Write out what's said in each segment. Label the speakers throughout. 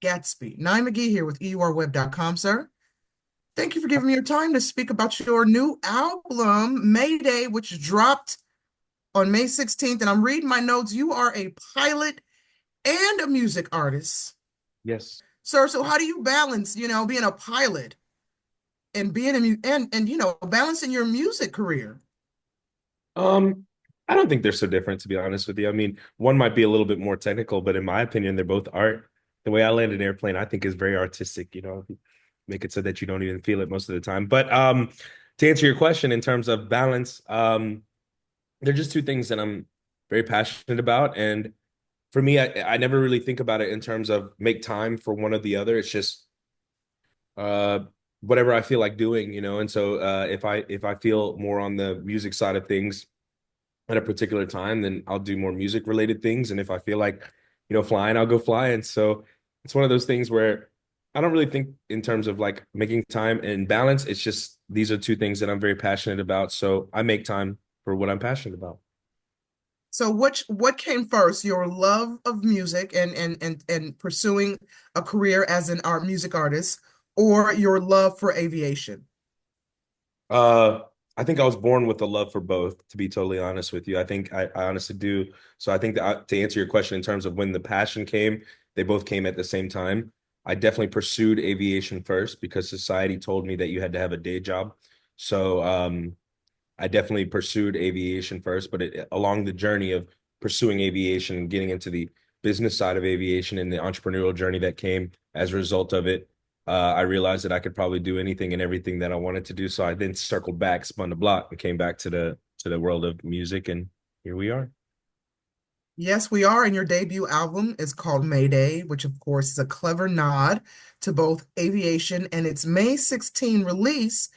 Speaker 1: Gatsby. Nye McGee here with EURweb.com, sir. Thank you for giving me your time to speak about your new album, Mayday, which dropped on May 16th. And I'm reading my notes. You are a pilot and a music artist.
Speaker 2: Yes.
Speaker 1: Sir, so how do you balance, being a pilot and being balancing your music career?
Speaker 2: Um, I don't think they're so different, to be honest with you. I mean, one might be a little bit more technical, but in my opinion, they're both art. The way I land an airplane, I think is very artistic, make it so that you don't even feel it most of the time. But to answer your question in terms of balance, they're just two things that I'm very passionate about. And for me, I never really think about it in terms of make time for one or the other. It's just uh whatever I feel like doing, And so if I feel more on the music side of things at a particular time, then I'll do more music related things. And if I feel like, flying, I'll go flying. So it's one of those things where I don't really think in terms of like making time and balance. It's just these are two things that I'm very passionate about. So I make time for what I'm passionate about.
Speaker 1: So what came first, your love of music and pursuing a career as an art music artist, or your love for aviation?
Speaker 2: Uh, I think I was born with a love for both, to be totally honest with you. I think I honestly do. So I think that to answer your question in terms of when the passion came, they both came at the same time. I definitely pursued aviation first because society told me that you had to have a day job. So I definitely pursued aviation first, but along the journey of pursuing aviation and getting into the business side of aviation and the entrepreneurial journey that came as a result of it, I realized that I could probably do anything and everything that I wanted to do. So I then circled back, spun the block, and came back to the world of music, and here we are.
Speaker 1: Yes, we are. And your debut album is called Mayday, which of course is a clever nod to both aviation and its May 16 release.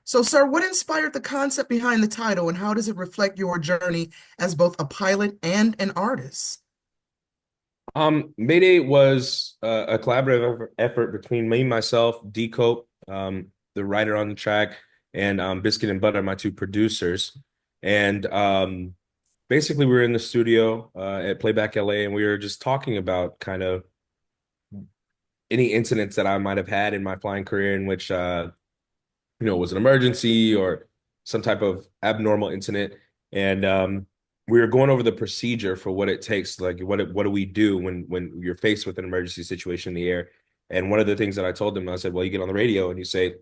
Speaker 1: So, sir, what inspired the concept behind the title, and how does it reflect your journey as both a pilot and an artist?
Speaker 2: Mayday was a collaborative effort between me, myself, D Cope, the writer on the track, and Biscuit and Butter, my two producers. And basically, we were in the studio at Playback LA, and we were just talking about kind of any incidents that I might have had in my flying career in which was an emergency or some type of abnormal incident. And we were going over the procedure for what it takes, like what do we do when you're faced with an emergency situation in the air. And one of the things that I told them, I said, well, you get on the radio and you say,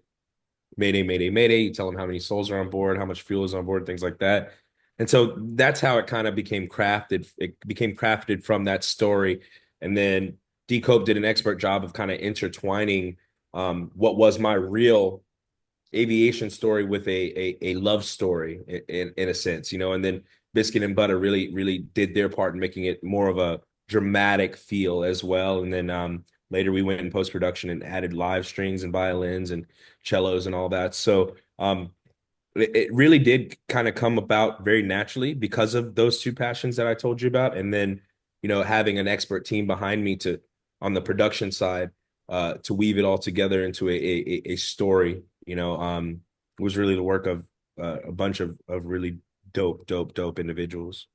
Speaker 2: Mayday, Mayday, Mayday. You tell them how many souls are on board, how much fuel is on board, things like that. And so that's how it kind of became crafted. It became crafted from that story. And then Decope did an expert job of kind of intertwining what was my real aviation story with a love story in a sense, and then Biscuit and Butter really did their part in making it more of a dramatic feel as well. And then later we went in post production and added live strings and violins and cellos and all that. So it really did kind of come about very naturally because of those two passions that I told you about. And then, having an expert team behind me to on the production side to weave it all together into a story, was really the work of a bunch of really dope individuals.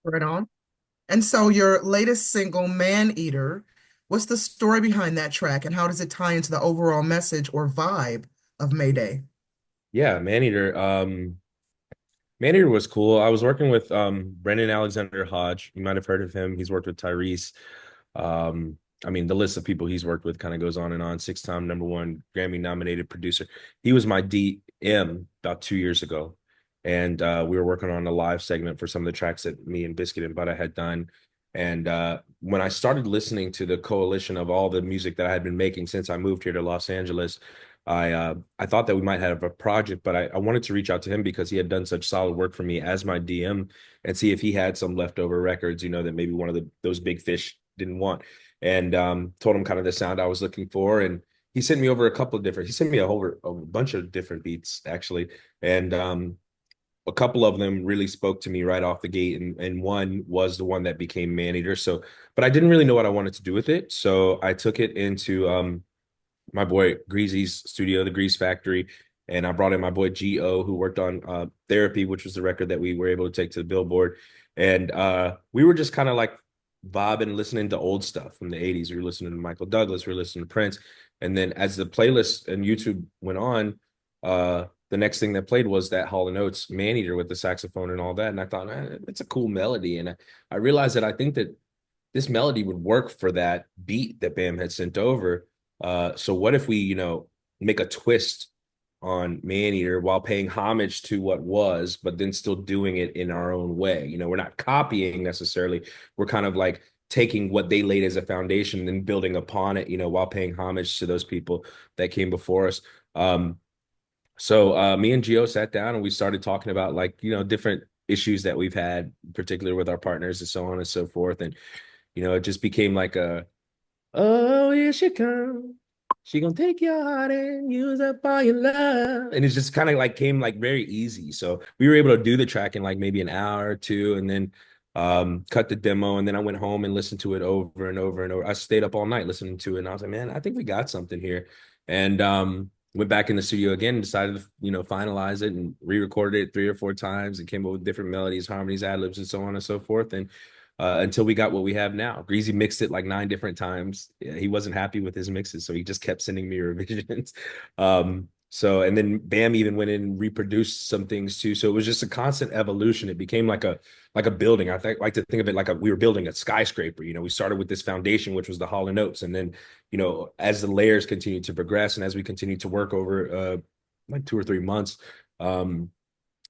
Speaker 1: Right on. And so your latest single, Man Eater, what's the story behind that track, and how does it tie into the overall message or vibe of Mayday?
Speaker 2: Yeah, Maneater. Maneater was cool. I was working with Brendan Alexander Hodge. You might have heard of him. He's worked with Tyrese. Um, I mean, the list of people he's worked with kind of goes on and on. Six-time number one Grammy nominated producer. He was my DM about 2 years ago. And we were working on a live segment for some of the tracks that me and Biscuit and Butter had done. And when I started listening to the coalition of all the music that I had been making since I moved here to Los Angeles, I thought that we might have a project, but I wanted to reach out to him because he had done such solid work for me as my DM and see if he had some leftover records, that maybe one of those big fish didn't want. And told him kind of the sound I was looking for. And he sent me over he sent me a bunch of different beats actually. And a couple of them really spoke to me right off the gate. And one was the one that became Maneater. So, but I didn't really know what I wanted to do with it. So I took it into my boy Greasy's studio, the Grease Factory. And I brought in my boy G.O., who worked on Therapy, which was the record that we were able to take to the Billboard. And we were just kind of like vibing, listening to old stuff from the 80s. We were listening to Michael Douglas, we were listening to Prince. And then as the playlist and YouTube went on, the next thing that played was that Hall and Oates Maneater with the saxophone and all that. And I thought, it's a cool melody. And I realized that I think that this melody would work for that beat that Bam had sent over. So what if we, make a twist on Maneater while paying homage to what was, but then still doing it in our own way? We're not copying necessarily. We're kind of like taking what they laid as a foundation and then building upon it, while paying homage to those people that came before us. So me and Gio sat down and we started talking about like, different issues that we've had, particularly with our partners and so on and so forth. And it just became like oh, here she comes. She gonna take your heart and use up all your love. And it's just kind of like came like very easy. So we were able to do the track in like maybe an hour or two and then cut the demo. And then I went home and listened to it over and over and over. I stayed up all night listening to it. And I was like, man, I think we got something here. And went back in the studio again and decided to, finalize it and re-recorded it 3 or 4 times and came up with different melodies, harmonies, ad-libs, and so on and so forth. And until we got what we have now. Greasy mixed it like 9 different times. Yeah, he wasn't happy with his mixes, so he just kept sending me revisions. So and then Bam even went in and reproduced some things too. So it was just a constant evolution. It became like a building. Like to think of it like we were building a skyscraper. We started with this foundation, which was the Hall and Oates, and then as the layers continued to progress and as we continued to work over like 2 or 3 months,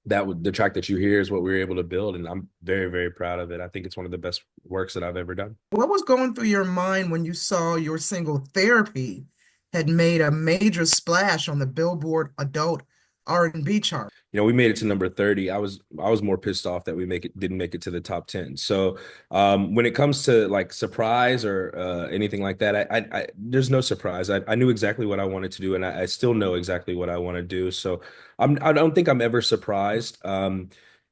Speaker 2: the track that you hear is what we were able to build, and I'm very, very proud of it. I think it's one of the best works that I've ever done.
Speaker 1: What was going through your mind when you saw your single Therapy had made a major splash on the Billboard Adult R&B chart?
Speaker 2: We made it to number 30. I was more pissed off that we didn't make it to the top 10. So when it comes to like surprise or anything like that, there's no surprise. I knew exactly what I wanted to do, and I still know exactly what I want to do. So I don't think I'm ever surprised.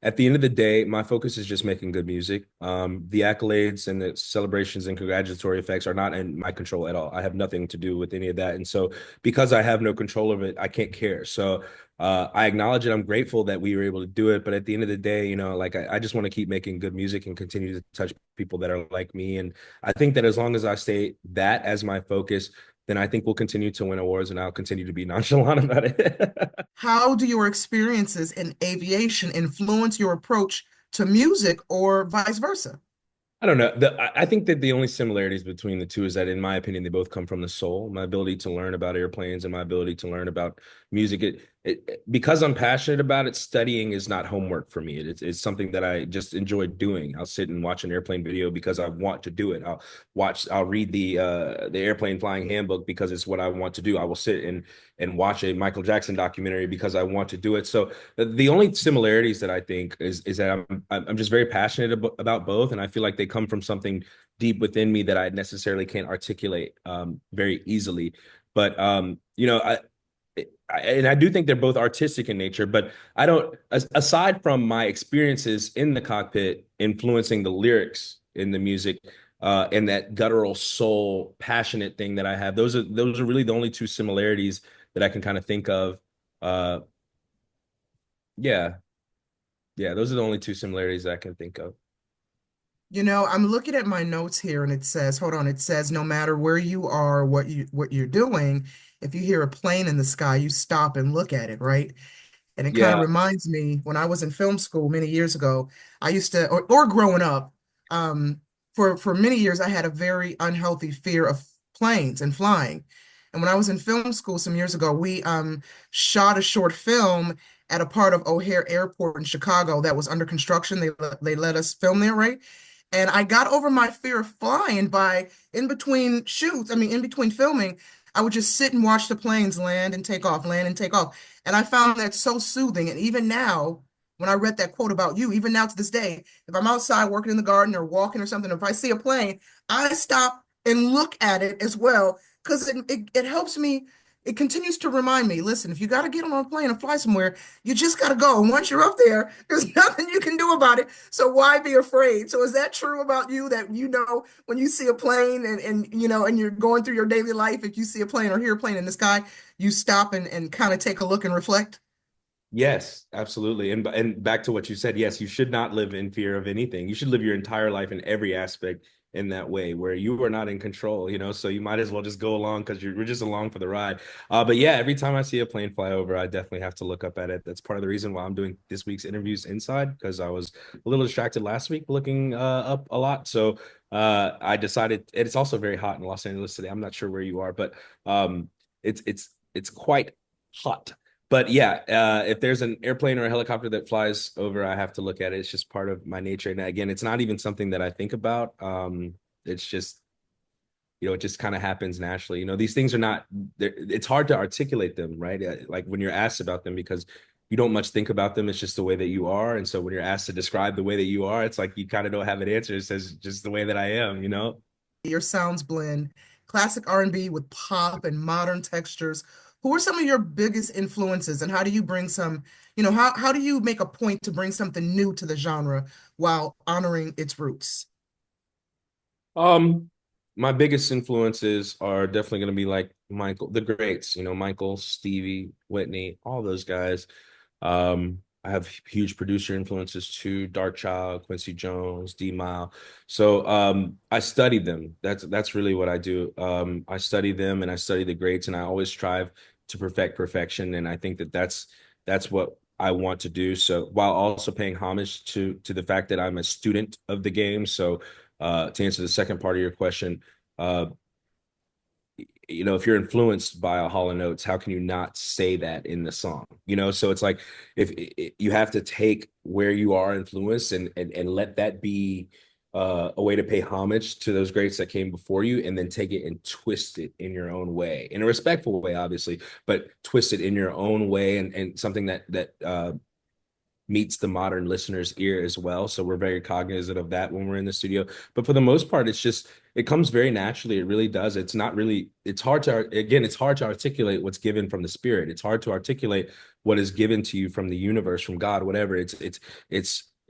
Speaker 2: At the end of the day, my focus is just making good music. The accolades and the celebrations and congratulatory effects are not in my control at all. I have nothing to do with any of that. And so because I have no control of it, I can't care. So I acknowledge it. I'm grateful that we were able to do it. But at the end of the day, like I just want to keep making good music and continue to touch people that are like me. And I think that as long as I stay that as my focus, then I think we'll continue to win awards and I'll continue to be nonchalant about it.
Speaker 1: How do your experiences in aviation influence your approach to music or vice versa?
Speaker 2: I don't know. I think that the only similarities between the two is that, in my opinion, they both come from the soul. My ability to learn about airplanes and my ability to learn about music. Because I'm passionate about it, studying is not homework for me. It's something that I just enjoy doing. I'll sit and watch an airplane video because I want to do it. I'll read the airplane flying handbook because it's what I want to do. I will sit and watch a Michael Jackson documentary because I want to do it. So the only similarities that I think is that I'm just very passionate about both, and I feel like they come from something deep within me that I necessarily can't articulate very easily. But and I do think they're both artistic in nature, but I don't, aside from my experiences in the cockpit influencing the lyrics in the music, and that guttural soul passionate thing that I have, those are really the only two similarities that I can kind of think of. Uh, yeah, yeah, those are the only two similarities that I can think of.
Speaker 1: I'm looking at my notes here and it says, hold on, it says no matter where you are, what you're doing, if you hear a plane in the sky, you stop and look at it, right? And it kind of
Speaker 2: Yeah,
Speaker 1: reminds me when I was in film school many years ago, I used to, or growing up, for many years, I had a very unhealthy fear of planes and flying. And when I was in film school some years ago, we shot a short film at a part of O'Hare Airport in Chicago that was under construction. They let us film there, right? And I got over my fear of flying by in between shoots. I mean, in between filming, I would just sit and watch the planes land and take off, land and take off. And I found that so soothing. And even now, when I read that quote about you, even now to this day, if I'm outside working in the garden or walking or something, if I see a plane, I stop and look at it as well because it helps me. It continues to remind me, listen, if you got to get on a plane and fly somewhere, you just got to go. And once you're up there, there's nothing you can do about it. So why be afraid? So is that true about you that when you see a plane and you're going through your daily life, if you see a plane or hear a plane in the sky, you stop and kind of take a look and reflect?
Speaker 2: yes, absolutely. And back to what you said, yes, you should not live in fear of anything. You should live your entire life in every aspect in that way where you are not in control, you know, so you might as well just go along because we're just along for the ride. But yeah, every time I see a plane fly over, I definitely have to look up at it. That's part of the reason why I'm doing this week's interviews inside because I was a little distracted last week looking up a lot. So I decided, and it's also very hot in Los Angeles today. I'm not sure where you are, but um, it's quite hot. But yeah, if there's an airplane or a helicopter that flies over, I have to look at it. It's just part of my nature. And again, it's not even something that I think about. It's just, it just kind of happens naturally. These things are not, it's hard to articulate them, right? Like when you're asked about them because you don't much think about them. It's just the way that you are. And so when you're asked to describe the way that you are, it's like you kind of don't have an answer. It says just the way that I am.
Speaker 1: Your sounds blend classic R&B with pop and modern textures. Who are some of your biggest influences, and how do you bring how do you make a point to bring something new to the genre while honoring its roots?
Speaker 2: Um, my biggest influences are definitely going to be like Michael, the greats, Michael, Stevie, Whitney, all those guys. I have huge producer influences too, Dark Child, Quincy Jones, D Mile. So I study them. That's really what I do. I study them and I study the greats, and I always strive to perfect perfection. And I think that that's what I want to do. So while also paying homage to the fact that I'm a student of the game. So to answer the second part of your question, uh, if you're influenced by a Hall and Oates, how can you not say that in the song? So it's like if you have to take where you are influenced and let that be a way to pay homage to those greats that came before you, and then take it and twist it in your own way, in a respectful way, obviously, but twist it in your own way, and something that meets the modern listener's ear as well. So we're very cognizant of that when we're in the studio. But for the most part, it comes very naturally. It really does. It's not really, it's hard to articulate what's given from the spirit. It's hard to articulate what is given to you from the universe, from God, whatever. It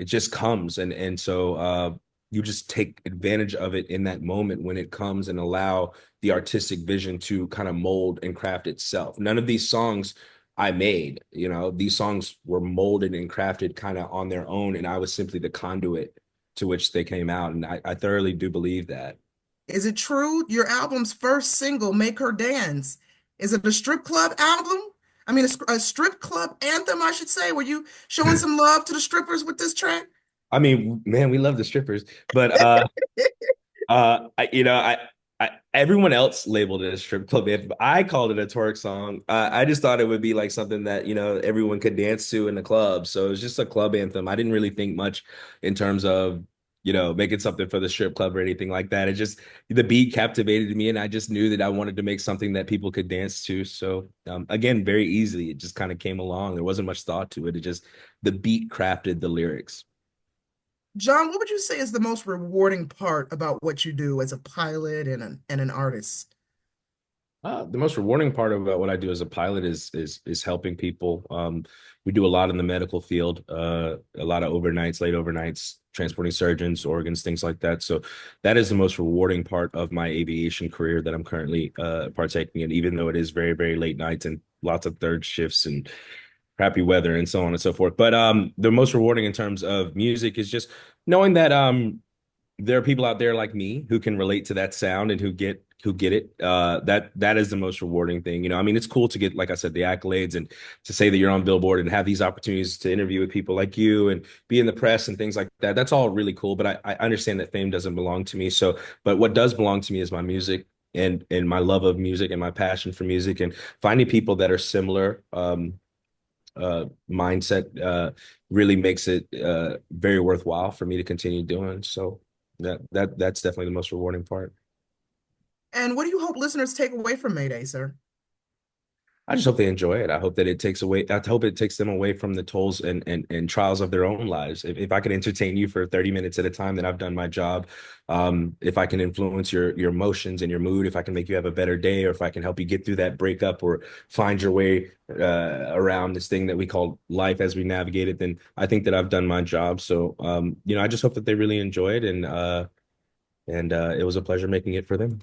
Speaker 2: just comes. And so you just take advantage of it in that moment when it comes and allow the artistic vision to kind of mold and craft itself. None of these songs I made. These songs were molded and crafted kind of on their own, and I was simply the conduit to which they came out. And I thoroughly do believe that.
Speaker 1: Is it true your album's first single, Make Her Dance, is it a strip club album? I mean, a strip club anthem, I should say. Were you showing some love to the strippers with this track?
Speaker 2: I mean, man, we love the strippers, but everyone else labeled it a strip club anthem. I called it a twerk song. I just thought it would be like something that everyone could dance to in the club. So it was just a club anthem. I didn't really think much in terms of making something for the strip club or anything like that. It just the beat captivated me, and I just knew that I wanted to make something that people could dance to. So again, very easily, it just kind of came along. There wasn't much thought to it. It just the beat crafted the lyrics.
Speaker 1: John, what would you say is the most rewarding part about what you do as a pilot and an artist?
Speaker 2: The most rewarding part about what I do as a pilot is helping people. We do a lot in the medical field, a lot of overnights, late overnights, transporting surgeons, organs, things like that. So that is the most rewarding part of my aviation career that I'm currently partaking in, even though it is very, very late nights and lots of third shifts and crappy weather and so on and so forth. But the most rewarding in terms of music is just knowing that there are people out there like me who can relate to that sound and who get it. That is the most rewarding thing. I mean, it's cool to get, like I said, the accolades and to say that you're on Billboard and have these opportunities to interview with people like you and be in the press and things like that. That's all really cool. But I understand that fame doesn't belong to me. So, but what does belong to me is my music and my love of music and my passion for music, and finding people that are similar mindset really makes it very worthwhile for me to continue doing. So that's definitely the most rewarding part.
Speaker 1: And what do you hope listeners take away from Mayday, sir?
Speaker 2: I just hope they enjoy it. I hope it takes them away from the tolls and trials of their own lives. If I can entertain you for 30 minutes at a time, then I've done my job. If I can influence your emotions and your mood, if I can make you have a better day, or if I can help you get through that breakup or find your way around this thing that we call life as we navigate it, then I think that I've done my job. So I just hope that they really enjoy it, and it was a pleasure making it for them.